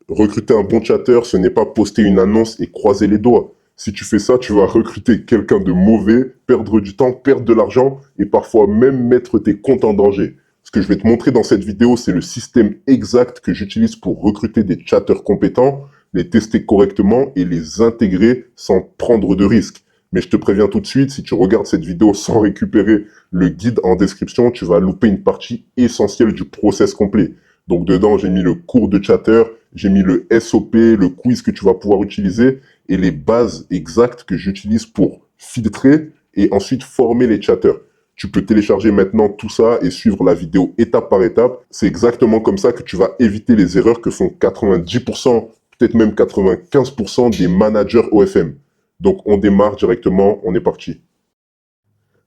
recruter un bon chatter, ce n'est pas poster une annonce et croiser les doigts. Si tu fais ça, tu vas recruter quelqu'un de mauvais, perdre du temps, perdre de l'argent et parfois même mettre tes comptes en danger. Ce que je vais te montrer dans cette vidéo, c'est le système exact que j'utilise pour recruter des chatters compétents, les tester correctement et les intégrer sans prendre de risques. Mais je te préviens tout de suite, si tu regardes cette vidéo sans récupérer le guide en description, tu vas louper une partie essentielle du process complet. Donc dedans, j'ai mis le cours de chatter, j'ai mis le SOP, le quiz que tu vas pouvoir utiliser et les bases exactes que j'utilise pour filtrer et ensuite former les chatters. Tu peux télécharger maintenant tout ça et suivre la vidéo étape par étape. C'est exactement comme ça que tu vas éviter les erreurs que font 90%, peut-être même 95% des managers OFM. Donc on démarre directement, on est parti.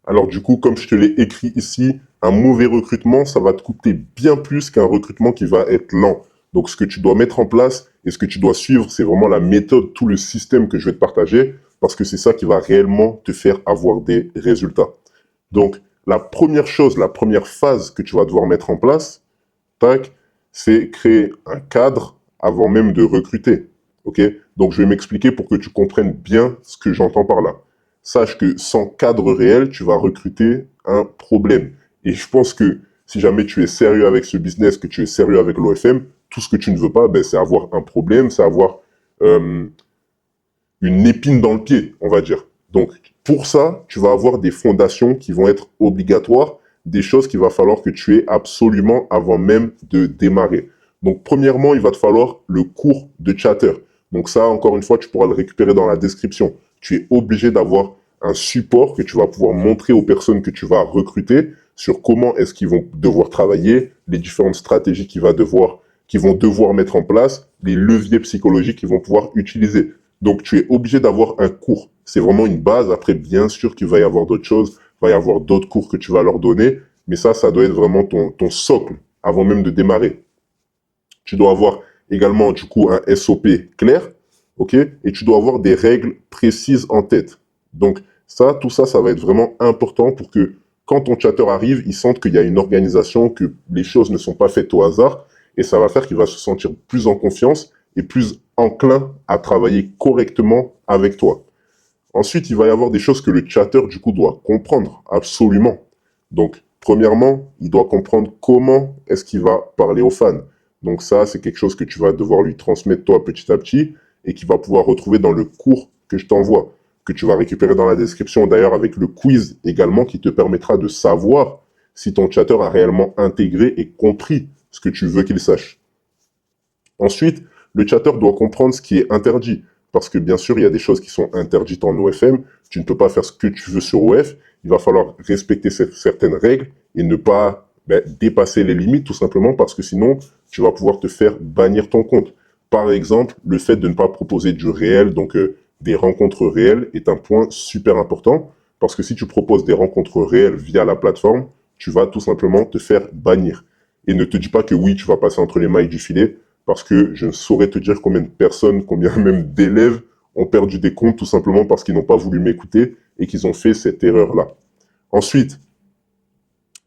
Alors du coup, comme je te l'ai écrit ici, un mauvais recrutement, ça va te coûter bien plus qu'un recrutement qui va être lent. Donc ce que tu dois mettre en place et ce que tu dois suivre, c'est vraiment la méthode, tout le système que je vais te partager, parce que c'est ça qui va réellement te faire avoir des résultats. Donc la première chose, la première phase que tu vas devoir mettre en place, tac, c'est créer un cadre avant même de recruter. Ok? Donc je vais m'expliquer pour que tu comprennes bien ce que j'entends par là. Sache que sans cadre réel, tu vas recruter un problème. Et je pense que si jamais tu es sérieux avec ce business, que tu es sérieux avec l'OFM, tout ce que tu ne veux pas, ben, c'est avoir un problème, c'est avoir une épine dans le pied, on va dire. Donc, pour ça, tu vas avoir des fondations qui vont être obligatoires, des choses qu'il va falloir que tu aies absolument avant même de démarrer. Donc, premièrement, il va te falloir le cours de chatter. Donc ça, encore une fois, tu pourras le récupérer dans la description. Tu es obligé d'avoir un support que tu vas pouvoir montrer aux personnes que tu vas recruter sur comment est-ce qu'ils vont devoir travailler, les différentes stratégies qu'ils vont devoir mettre en place, les leviers psychologiques qu'ils vont pouvoir utiliser. Donc, tu es obligé d'avoir un cours. C'est vraiment une base. Après, bien sûr qu'il va y avoir d'autres choses. Il va y avoir d'autres cours que tu vas leur donner. Mais ça doit être vraiment ton socle avant même de démarrer. Tu dois avoir également, du coup, un SOP clair. OK? Et tu dois avoir des règles précises en tête. Donc, tout ça, ça va être vraiment important pour que quand ton chatter arrive, il sente qu'il y a une organisation, que les choses ne sont pas faites au hasard. Et ça va faire qu'il va se sentir plus en confiance et plus enclin à travailler correctement avec toi. Ensuite, il va y avoir des choses que le chatter, du coup, doit comprendre, absolument. Donc, premièrement, il doit comprendre comment est-ce qu'il va parler aux fans. Donc ça, c'est quelque chose que tu vas devoir lui transmettre, toi, petit à petit, et qu'il va pouvoir retrouver dans le cours que je t'envoie, que tu vas récupérer dans la description, d'ailleurs, avec le quiz également, qui te permettra de savoir si ton chatter a réellement intégré et compris ce que tu veux qu'il sache. Ensuite, le chatter doit comprendre ce qui est interdit. Parce que bien sûr, il y a des choses qui sont interdites en OFM. Tu ne peux pas faire ce que tu veux sur OF. Il va falloir respecter certaines règles et ne pas dépasser les limites tout simplement parce que sinon, tu vas pouvoir te faire bannir ton compte. Par exemple, le fait de ne pas proposer du réel, donc des rencontres réelles, est un point super important parce que si tu proposes des rencontres réelles via la plateforme, tu vas tout simplement te faire bannir. Et ne te dis pas que oui, tu vas passer entre les mailles du filet parce que je ne saurais te dire combien de personnes, combien même d'élèves ont perdu des comptes tout simplement parce qu'ils n'ont pas voulu m'écouter et qu'ils ont fait cette erreur-là. Ensuite,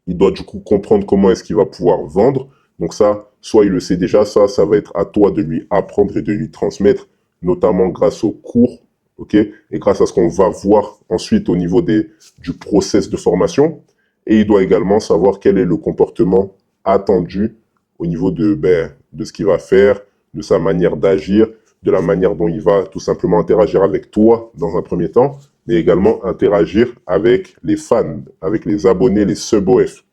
il doit du coup comprendre comment est-ce qu'il va pouvoir vendre. Donc ça, soit il le sait déjà, ça va être à toi de lui apprendre et de lui transmettre, notamment grâce aux cours, ok, et grâce à ce qu'on va voir ensuite au niveau du process de formation. Et il doit également savoir quel est le comportement attendu au niveau de ce qu'il va faire, de sa manière d'agir, de la manière dont il va tout simplement interagir avec toi dans un premier temps, mais également interagir avec les fans, avec les abonnés, les sub-OF.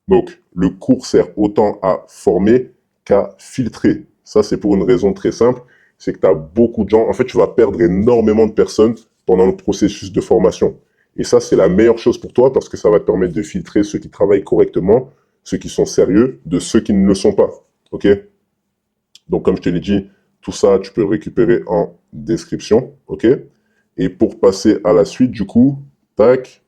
Donc, le cours sert autant à former qu'à filtrer. Ça, c'est pour une raison très simple, c'est que tu as beaucoup de gens, en fait, tu vas perdre énormément de personnes pendant le processus de formation. Et ça, c'est la meilleure chose pour toi parce que ça va te permettre de filtrer ceux qui travaillent correctement, ceux qui sont sérieux, de ceux qui ne le sont pas. OK? Donc, comme je te l'ai dit, tout ça, tu peux récupérer en description. OK? Et pour passer à la suite, du coup, tac.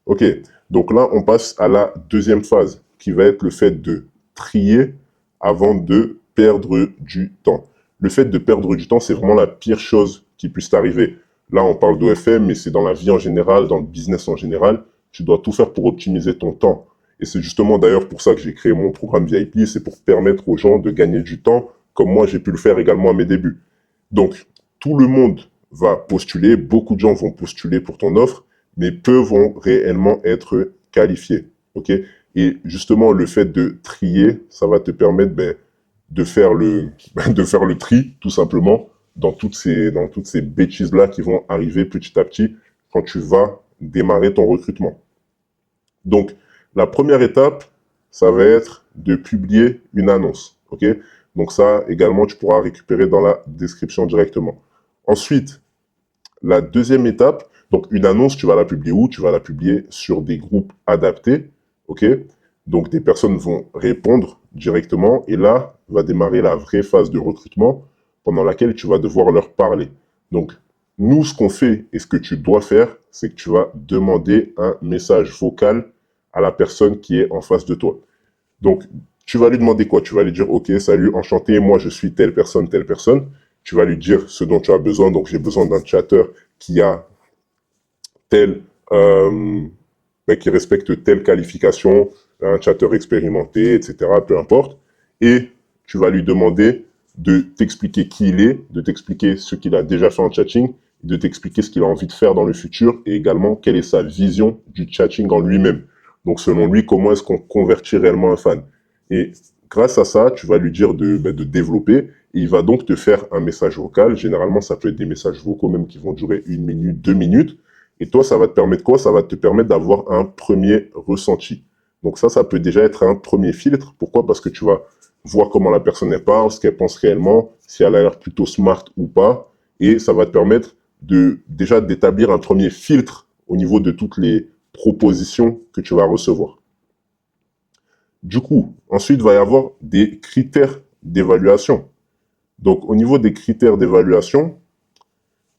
OK. Donc là, on passe à la deuxième phase, qui va être le fait de trier avant de perdre du temps. Le fait de perdre du temps, c'est vraiment la pire chose qui puisse t'arriver. Là, on parle d'OFM, mais c'est dans la vie en général, dans le business en général. Tu dois tout faire pour optimiser ton temps. Et c'est justement d'ailleurs pour ça que j'ai créé mon programme VIP, c'est pour permettre aux gens de gagner du temps, comme moi j'ai pu le faire également à mes débuts. Donc, tout le monde va postuler, beaucoup de gens vont postuler pour ton offre, mais peu vont réellement être qualifiés. Ok? Et justement, le fait de trier, ça va te permettre de faire de faire le tri, tout simplement, dans toutes ces bêtises-là qui vont arriver petit à petit quand tu vas démarrer ton recrutement. Donc, la première étape, ça va être de publier une annonce. Ok? Donc ça, également, tu pourras récupérer dans la description directement. Ensuite, la deuxième étape, donc une annonce, tu vas la publier où? Tu vas la publier sur des groupes adaptés. Ok? Donc, des personnes vont répondre directement et là, va démarrer la vraie phase de recrutement pendant laquelle tu vas devoir leur parler. Donc, nous, ce qu'on fait et ce que tu dois faire, c'est que tu vas demander un message vocal à la personne qui est en face de toi. Donc, tu vas lui demander quoi? Tu vas lui dire, OK, salut, enchanté, moi je suis telle personne, telle personne. Tu vas lui dire ce dont tu as besoin. Donc, j'ai besoin d'un chatter qui a tel, qui respecte telle qualification, un chatter expérimenté, etc., peu importe. Et tu vas lui demander de t'expliquer qui il est, de t'expliquer ce qu'il a déjà fait en chatting, de t'expliquer ce qu'il a envie de faire dans le futur et également quelle est sa vision du chatting en lui-même. Donc, selon lui, comment est-ce qu'on convertit réellement un fan? Et grâce à ça, tu vas lui dire de développer et il va donc te faire un message vocal. Généralement, ça peut être des messages vocaux même qui vont durer 1 minute, 2 minutes. Et toi, ça va te permettre quoi? Ça va te permettre d'avoir un premier ressenti. Donc ça peut déjà être un premier filtre. Pourquoi? Parce que tu vas voir comment la personne elle parle, ce qu'elle pense réellement, si elle a l'air plutôt smart ou pas. Et ça va te permettre déjà d'établir un premier filtre au niveau de toutes les propositions que tu vas recevoir. Du coup, ensuite, il va y avoir des critères d'évaluation. Donc, au niveau des critères d'évaluation,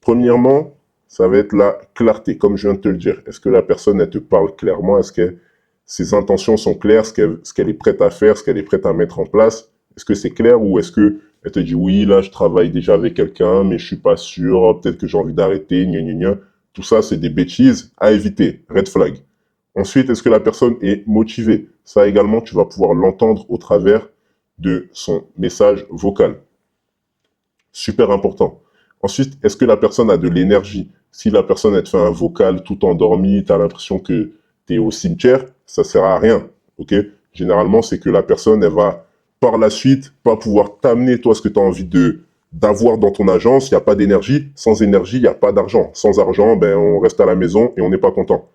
premièrement, ça va être la clarté, comme je viens de te le dire. Est-ce que la personne, elle te parle clairement? Est-ce que ses intentions sont claires? Ce qu'elle est prête à faire? Ce qu'elle est prête à mettre en place? Est-ce que c'est clair ou est-ce que elle te dit oui, là, je travaille déjà avec quelqu'un, mais je suis pas sûr, peut-être que j'ai envie d'arrêter, gna gna gna. Tout ça, c'est des bêtises à éviter. Red flag. Ensuite, est-ce que la personne est motivée? Ça également, tu vas pouvoir l'entendre au travers de son message vocal. Super important. Ensuite, est-ce que la personne a de l'énergie? Si la personne, elle te fait un vocal tout endormi, tu as l'impression que tu es au cimetière, ça sert à rien. Ok? Généralement, c'est que la personne, elle va, par la suite, pas pouvoir t'amener, toi, ce que tu as envie d'avoir dans ton agence. Il n'y a pas d'énergie. Sans énergie, il n'y a pas d'argent. Sans argent, on reste à la maison et on n'est pas content.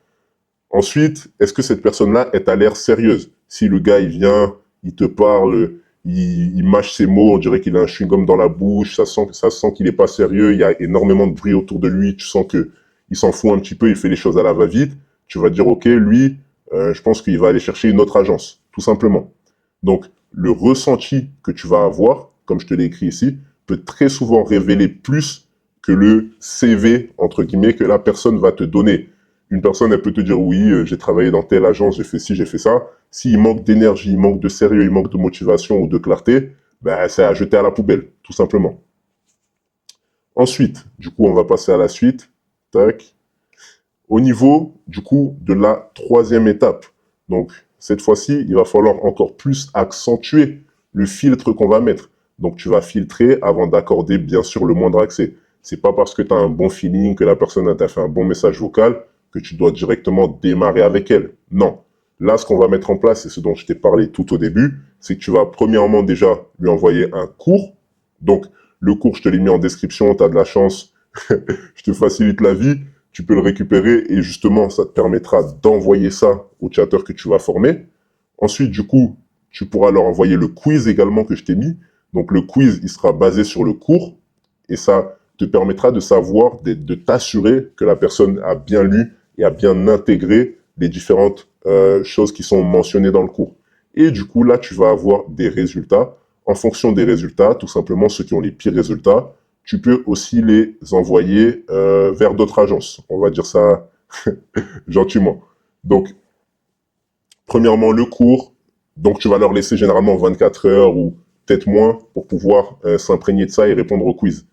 Ensuite, est-ce que cette personne-là est à l'air sérieuse? Si le gars, il vient, il te parle, il mâche ses mots, on dirait qu'il a un chewing-gum dans la bouche, ça sent qu'il n'est pas sérieux, il y a énormément de bruit autour de lui, tu sens que il s'en fout un petit peu, il fait les choses à la va-vite, tu vas dire, OK, lui, je pense qu'il va aller chercher une autre agence, tout simplement. Donc, le ressenti que tu vas avoir, comme je te l'ai écrit ici, peut très souvent révéler plus que le CV, entre guillemets, que la personne va te donner. Une personne, elle peut te dire, oui, j'ai travaillé dans telle agence, j'ai fait ci, j'ai fait ça. S'il manque d'énergie, il manque de sérieux, il manque de motivation ou de clarté, c'est à jeter à la poubelle, tout simplement. Ensuite, du coup, on va passer à la suite. Tac. Au niveau, du coup, de la troisième étape. Donc, cette fois-ci, il va falloir encore plus accentuer le filtre qu'on va mettre. Donc, tu vas filtrer avant d'accorder, bien sûr, le moindre accès. C'est pas parce que tu as un bon feeling, que la personne t'a fait un bon message vocal, que tu dois directement démarrer avec elle. Non. Là, ce qu'on va mettre en place, et ce dont je t'ai parlé tout au début, c'est que tu vas premièrement déjà lui envoyer un cours. Donc, le cours, je te l'ai mis en description, tu as de la chance, je te facilite la vie, tu peux le récupérer et justement, ça te permettra d'envoyer ça au chatter que tu vas former. Ensuite, du coup, tu pourras leur envoyer le quiz également que je t'ai mis. Donc, le quiz, il sera basé sur le cours et ça te permettra de savoir, de t'assurer que la personne a bien lu et a bien intégré les différentes choses qui sont mentionnées dans le cours. Et du coup, là, tu vas avoir des résultats. En fonction des résultats, tout simplement ceux qui ont les pires résultats, tu peux aussi les envoyer vers d'autres agences. On va dire ça gentiment. Donc, premièrement, le cours. Donc, tu vas leur laisser généralement 24 heures ou peut-être moins pour pouvoir s'imprégner de ça et répondre au quiz.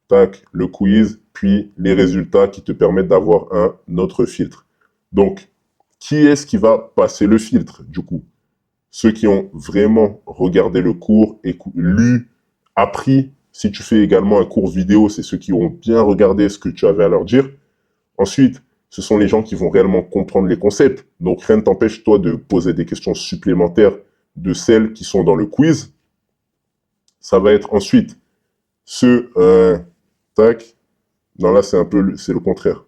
Tac, le quiz, puis les résultats qui te permettent d'avoir un autre filtre. Donc, Qui est-ce qui va passer le filtre, du coup? Ceux qui ont vraiment regardé le cours, lu, appris. Si tu fais également un cours vidéo, c'est ceux qui ont bien regardé ce que tu avais à leur dire. Ensuite, ce sont les gens qui vont réellement comprendre les concepts. Donc, rien ne t'empêche, toi, de poser des questions supplémentaires de celles qui sont dans le quiz. Ça va être ensuite ceux, tac, non là c'est le contraire.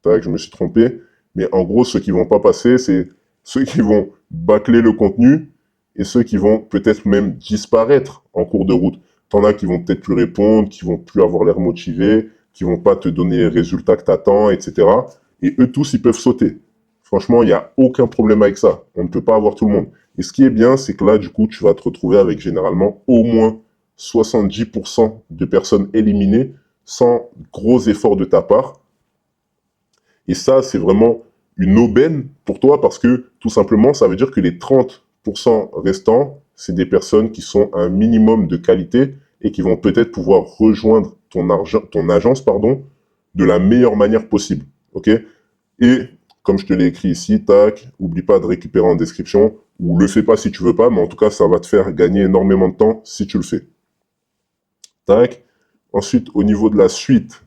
Tac, je me suis trompé. Mais en gros, ceux qui vont pas passer, c'est ceux qui vont bâcler le contenu et ceux qui vont peut-être même disparaître en cours de route. T'en as qui vont peut-être plus répondre, qui vont plus avoir l'air motivés, qui vont pas te donner les résultats que t'attends, etc. Et eux tous, ils peuvent sauter. Franchement, il n'y a aucun problème avec ça. On ne peut pas avoir tout le monde. Et ce qui est bien, c'est que là, du coup, tu vas te retrouver avec généralement au moins 70% de personnes éliminées sans gros efforts de ta part. Et ça, c'est vraiment une aubaine pour toi parce que tout simplement, ça veut dire que les 30% restants, c'est des personnes qui sont un minimum de qualité et qui vont peut-être pouvoir rejoindre ton agence, de la meilleure manière possible. Ok? Et comme je te l'ai écrit ici, tac, oublie pas de récupérer en description ou le fais pas si tu veux pas, mais en tout cas, ça va te faire gagner énormément de temps si tu le fais. Tac. Ensuite, au niveau de la suite,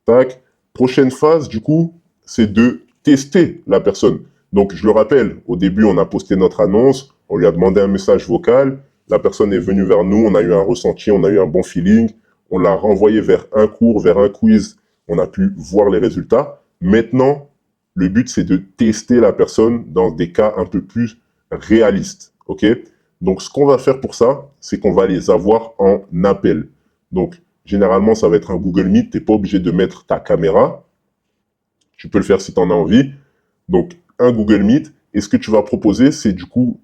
tac. Prochaine phase, du coup, c'est de tester la personne. Donc, je le rappelle, au début, on a posté notre annonce, on lui a demandé un message vocal, la personne est venue vers nous, on a eu un ressenti, on a eu un bon feeling, on l'a renvoyé vers un cours, vers un quiz, on a pu voir les résultats. Maintenant, le but, c'est de tester la personne dans des cas un peu plus réalistes. Ok? Donc, ce qu'on va faire pour ça, c'est qu'on va les avoir en appel. Donc, généralement, ça va être un Google Meet. Tu n'es pas obligé de mettre ta caméra. Tu peux le faire si tu en as envie. Donc, un Google Meet. Et ce que tu vas proposer, c'est du coup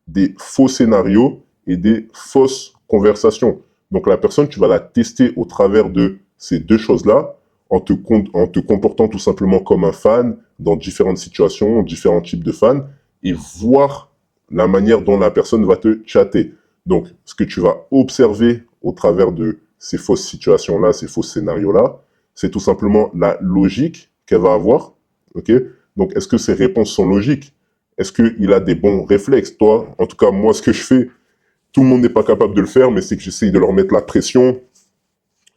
des faux scénarios et des fausses conversations. Donc, la personne, tu vas la tester au travers de ces deux choses-là, en te comportant tout simplement comme un fan dans différentes situations, différents types de fans, et voir la manière dont la personne va te chatter. Donc, ce que tu vas observer au travers de ces fausses situations-là, ces faux scénarios-là, c'est tout simplement la logique qu'elle va avoir. Ok? Donc, est-ce que ces réponses sont logiques? Est-ce qu'il a des bons réflexes? Toi, en tout cas, moi, ce que je fais, tout le monde n'est pas capable de le faire, mais c'est que j'essaye de leur mettre la pression,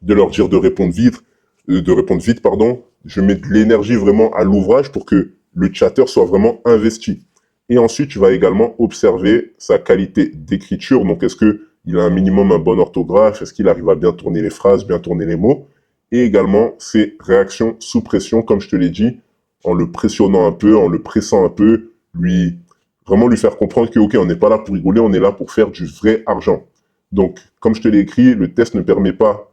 de leur dire de répondre vite, pardon. Je mets de l'énergie vraiment à l'ouvrage pour que le chatter soit vraiment investi. Et ensuite, tu vas également observer sa qualité d'écriture. Donc, est-ce qu'il a un minimum un bon orthographe? Est-ce qu'il arrive à bien tourner les phrases, bien tourner les mots? Et également, ses réactions sous pression, comme je te l'ai dit, en le pressionnant un peu, en le pressant un peu, vraiment lui faire comprendre que, ok, on n'est pas là pour rigoler, on est là pour faire du vrai argent. Donc, comme je te l'ai écrit, le test ne permet par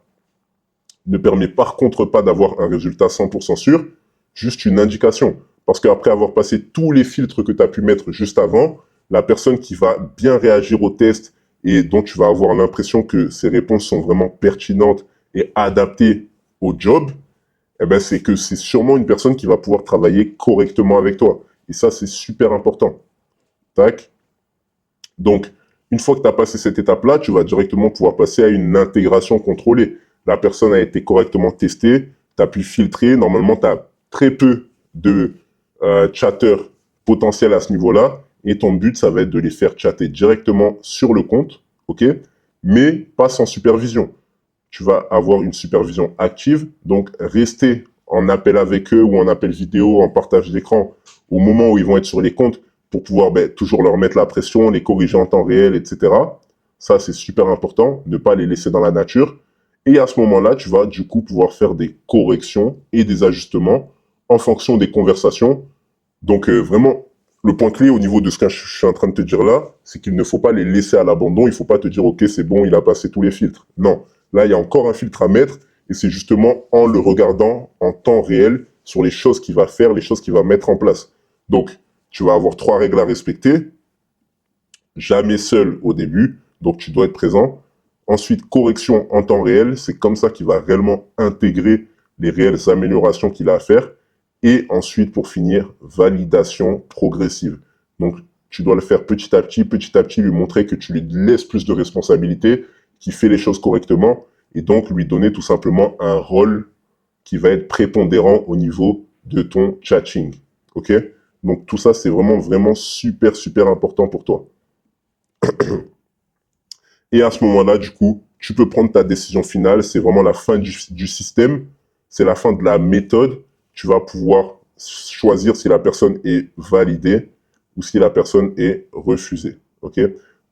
contre pas d'avoir un résultat 100% sûr, juste une indication. Parce qu'après avoir passé tous les filtres que tu as pu mettre juste avant, la personne qui va bien réagir au test et dont tu vas avoir l'impression que ses réponses sont vraiment pertinentes et adaptées au job, eh ben c'est que c'est sûrement une personne qui va pouvoir travailler correctement avec toi. Et ça, c'est super important. Tac. Donc, une fois que tu as passé cette étape-là, tu vas directement pouvoir passer à une intégration contrôlée. La personne a été correctement testée, tu as pu filtrer. Normalement, tu as très peu de chatters potentiels à ce niveau-là. Et ton but, ça va être de les faire chatter directement sur le compte, ok? Mais pas sans supervision. Tu vas avoir une supervision active, donc rester en appel avec eux ou en appel vidéo, en partage d'écran, au moment où ils vont être sur les comptes, pour pouvoir toujours leur mettre la pression, les corriger en temps réel, etc. Ça, c'est super important, ne pas les laisser dans la nature. Et à ce moment-là, tu vas du coup pouvoir faire des corrections et des ajustements en fonction des conversations. Donc vraiment, le point clé au niveau de ce que je suis en train de te dire là, c'est qu'il ne faut pas les laisser à l'abandon. Il ne faut pas te dire, ok, c'est bon, il a passé tous les filtres. Non, là, il y a encore un filtre à mettre et c'est justement en le regardant en temps réel sur les choses qu'il va faire, les choses qu'il va mettre en place. Donc, tu vas avoir 3 règles à respecter. Jamais seul au début, donc tu dois être présent. Ensuite, correction en temps réel, c'est comme ça qu'il va réellement intégrer les réelles améliorations qu'il a à faire. Et ensuite, pour finir, validation progressive. Donc, tu dois le faire petit à petit, lui montrer que tu lui laisses plus de responsabilités, qu'il fait les choses correctement, et donc lui donner tout simplement un rôle qui va être prépondérant au niveau de ton chatting. Ok? Donc tout ça, c'est vraiment, vraiment super, super important pour toi. Et à ce moment-là, du coup, tu peux prendre ta décision finale. C'est vraiment la fin du système. C'est la fin de la méthode. Tu vas pouvoir choisir si la personne est validée ou si la personne est refusée. OK?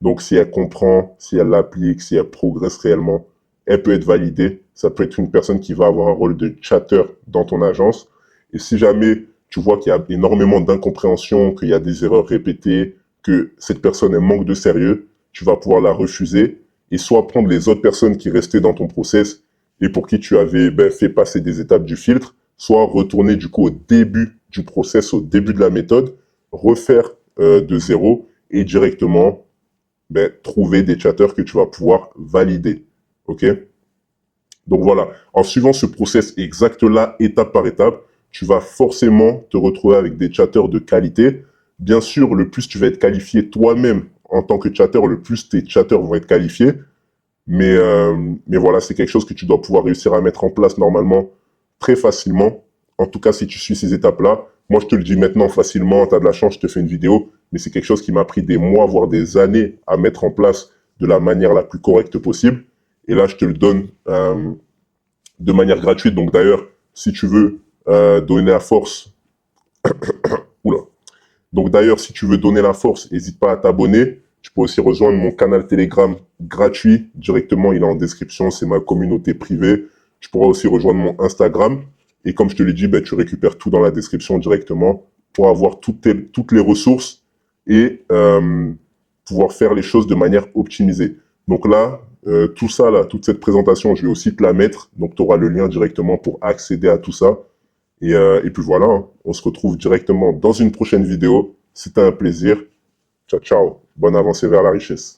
Donc, si elle comprend, si elle l'applique, si elle progresse réellement, elle peut être validée. Ça peut être une personne qui va avoir un rôle de chatter dans ton agence. Et si jamais tu vois qu'il y a énormément d'incompréhension, qu'il y a des erreurs répétées, que cette personne elle manque de sérieux, tu vas pouvoir la refuser et soit prendre les autres personnes qui restaient dans ton process et pour qui tu avais fait passer des étapes du filtre, soit retourner du coup au début du process, au début de la méthode, refaire de zéro et directement trouver des chatters que tu vas pouvoir valider. OK? Donc voilà, en suivant ce process exact là, étape par étape, tu vas forcément te retrouver avec des chatters de qualité. Bien sûr, le plus tu vas être qualifié toi-même en tant que chatter, le plus tes chatters vont être qualifiés. Mais voilà, c'est quelque chose que tu dois pouvoir réussir à mettre en place normalement très facilement. En tout cas, si tu suis ces étapes-là. Moi, je te le dis maintenant facilement, tu as de la chance, je te fais une vidéo, mais c'est quelque chose qui m'a pris des mois, voire des années à mettre en place de la manière la plus correcte possible. Et là, je te le donne de manière gratuite. Donc d'ailleurs, si tu veux donner la force, oula. Donc d'ailleurs, si tu veux donner la force, n'hésite pas à t'abonner. Tu peux aussi rejoindre mon canal Telegram gratuit directement. Il est en description. C'est ma communauté privée. Tu pourras aussi rejoindre mon Instagram. Et comme je te l'ai dit, tu récupères tout dans la description directement pour avoir toutes les ressources et pouvoir faire les choses de manière optimisée. Donc là, tout ça, là, toute cette présentation, je vais aussi te la mettre. Donc tu auras le lien directement pour accéder à tout ça. Et puis voilà, hein. On se retrouve directement dans une prochaine vidéo. C'était un plaisir. Ciao, ciao. Bonne avancée vers la richesse.